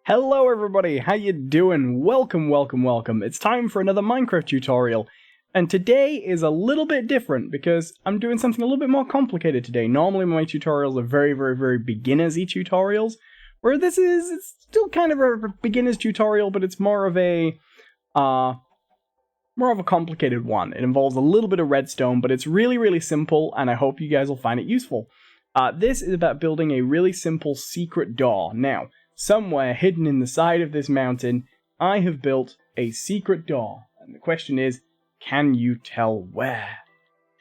Hello everybody, how you doing? Welcome. It's time for another Minecraft tutorial. And today is a little bit different because I'm doing something a little bit more complicated today. Normally my tutorials are very beginners-y tutorials, where it's still kind of a beginner's tutorial, but it's more of a complicated one. It involves a little bit of redstone, but it's really simple, and I hope you guys will find it useful. This is about building a really simple secret door. Now, somewhere hidden in the side of this mountain, I have built a secret door. And the question is, can you tell where?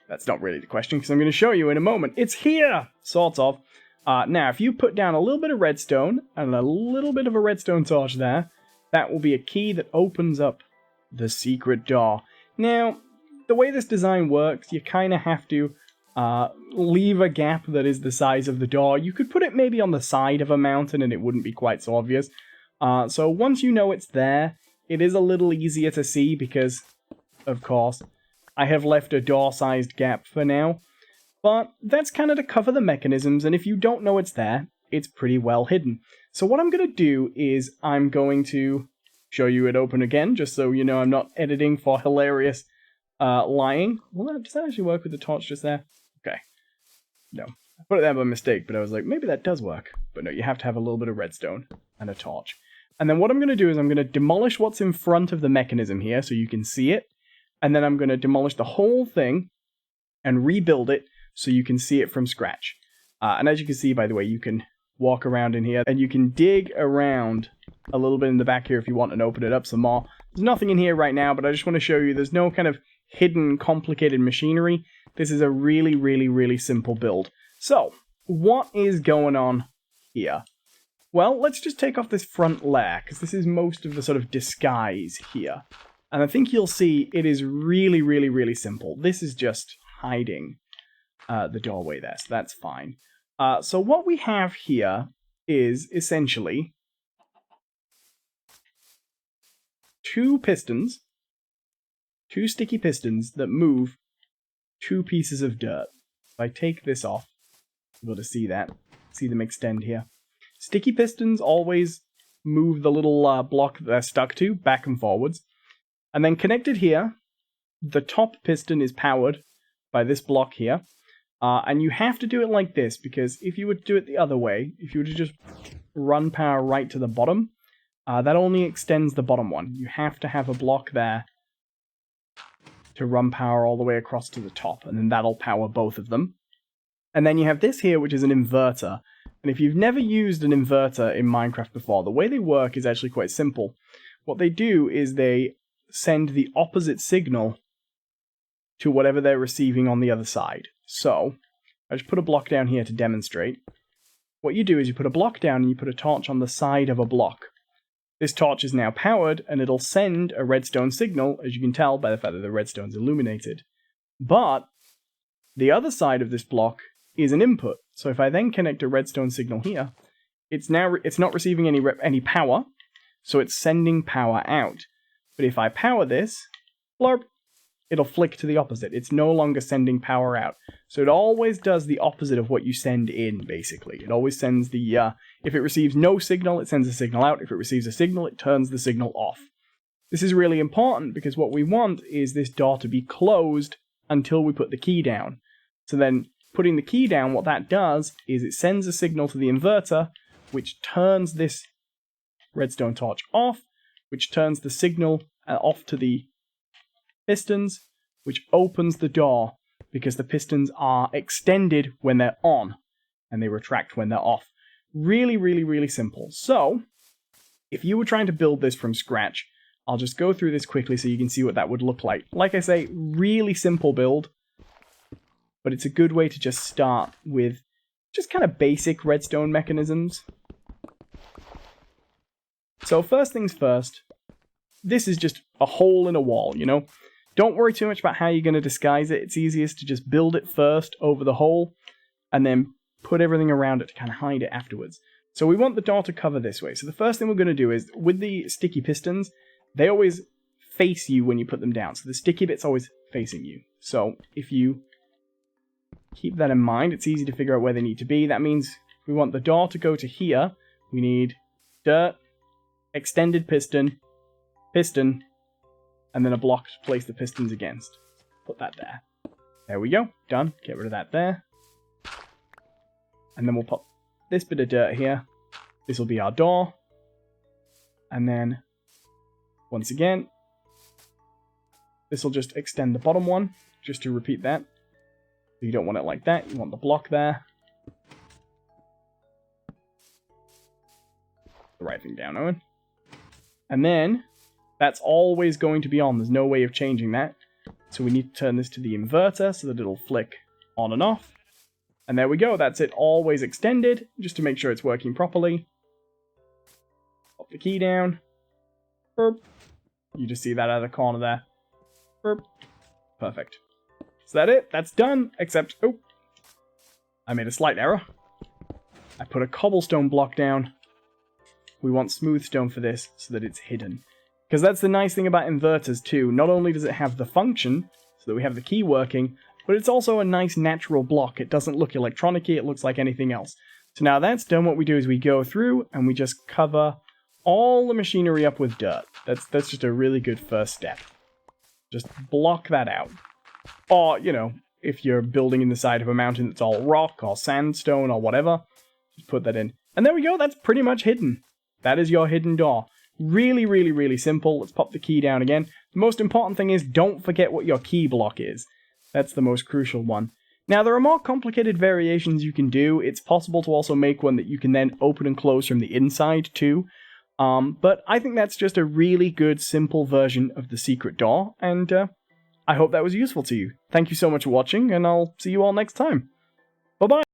That's not really the question, because I'm going to show you in a moment. It's here! Sort of. Now, if you put down a little bit of redstone, and a little bit of a redstone torch there, that will be a key that opens up the secret door. Now, the way this design works, you kind of have to leave a gap that is the size of the door. You could put it maybe on the side of a mountain and it wouldn't be quite so obvious. So once you know it's there, it is a little easier to see because, of course, I have left a door-sized gap for now. But that's kind of to cover the mechanisms, and if you don't know it's there, it's pretty well hidden. So what I'm going to do is I'm going to show you it open again, just so you know I'm not editing for hilarious lying. Well, does that actually work with the torch just there? Okay. No. I put it there by mistake, but I was like, maybe that does work. But no, you have to have a little bit of redstone and a torch. And then what I'm going to do is I'm going to demolish what's in front of the mechanism here so you can see it. And then I'm going to demolish the whole thing and rebuild it so you can see it from scratch. And as you can see, by the way, you can walk around in here and you can dig around a little bit in the back here if you want and open it up some more. There's nothing in here right now, but I just want to show you there's no kind of hidden, complicated machinery. This is a really simple build. So, what is going on here? Well, let's just take off this front layer, because this is most of the sort of disguise here. And I think you'll see it is really simple. This is just hiding the doorway there, so that's fine. So what we have here is essentially two sticky pistons that move two pieces of dirt. If I take this off, you'll be able to see them extend here. Sticky pistons always move the little block that they're stuck to back and forwards. And then connected here, the top piston is powered by this block here. And you have to do it like this, because if you were to do it the other way, if you were to just run power right to the bottom, that only extends the bottom one. You have to have a block there to run power all the way across to the top, and then that'll power both of them. And then you have this here, which is an inverter. And if you've never used an inverter in Minecraft before, the way they work is actually quite simple. What they do is they send the opposite signal to whatever they're receiving on the other side. So, I just put a block down here to demonstrate. What you do is you put a block down and you put a torch on the side of a block. This torch is now powered, and it'll send a redstone signal, as you can tell by the fact that the redstone's illuminated. But the other side of this block is an input. So if I then connect a redstone signal here, it's not receiving any power, so it's sending power out. But if I power this, blurb, it'll flick to the opposite. It's no longer sending power out. So it always does the opposite of what you send in, basically. It always sends the, if it receives no signal, it sends a signal out. If it receives a signal, it turns the signal off. This is really important because what we want is this door to be closed until we put the key down. So then, putting the key down, what that does is it sends a signal to the inverter, which turns this redstone torch off, which turns the signal off to the pistons, which opens the door because the pistons are extended when they're on and they retract when they're off. Really simple. So, if you were trying to build this from scratch, I'll just go through this quickly so you can see what that would look like. Like I say, really simple build, but it's a good way to just start with just kind of basic redstone mechanisms. So first things first, this is just a hole in a wall, you know? Don't worry too much about how you're going to disguise it. It's easiest to just build it first over the hole, and then put everything around it to kind of hide it afterwards. So we want the door to cover this way. So the first thing we're going to do is, with the sticky pistons, they always face you when you put them down. So the sticky bit's always facing you. So if you keep that in mind, it's easy to figure out where they need to be. That means we want the door to go to here. We need dirt, extended piston, piston, and then a block to place the pistons against. Put that there. There we go. Done. Get rid of that there. And then we'll pop this bit of dirt here. This will be our door. And then, once again, this will just extend the bottom one, just to repeat that. You don't want it like that. You want the block there. The right thing down, Owen. And then, that's always going to be on. There's no way of changing that. So we need to turn this to the inverter so that it'll flick on and off. And there we go. That's it always extended, just to make sure it's working properly. Pop the key down. Burp. You just see that out of the corner there. Burp. Perfect. Is that it? That's done. Except, oh, I made a slight error. I put a cobblestone block down. We want smooth stone for this so that it's hidden. Because that's the nice thing about inverters too. Not only does it have the function, so that we have the key working, but it's also a nice natural block. It doesn't look electronic-y, it looks like anything else. So now that's done, what we do is we go through and we just cover all the machinery up with dirt. That's just a really good first step. Just block that out. Or, you know, if you're building in the side of a mountain that's all rock or sandstone or whatever, just put that in. And there we go, that's pretty much hidden. That is your hidden door. Really, really, really simple. Let's pop the key down again. The most important thing is don't forget what your key block is. That's the most crucial one. Now, there are more complicated variations you can do. It's possible to also make one that you can then open and close from the inside too. But I think that's just a really good, simple version of the secret door, and I hope that was useful to you. Thank you so much for watching, and I'll see you all next time. Bye-bye!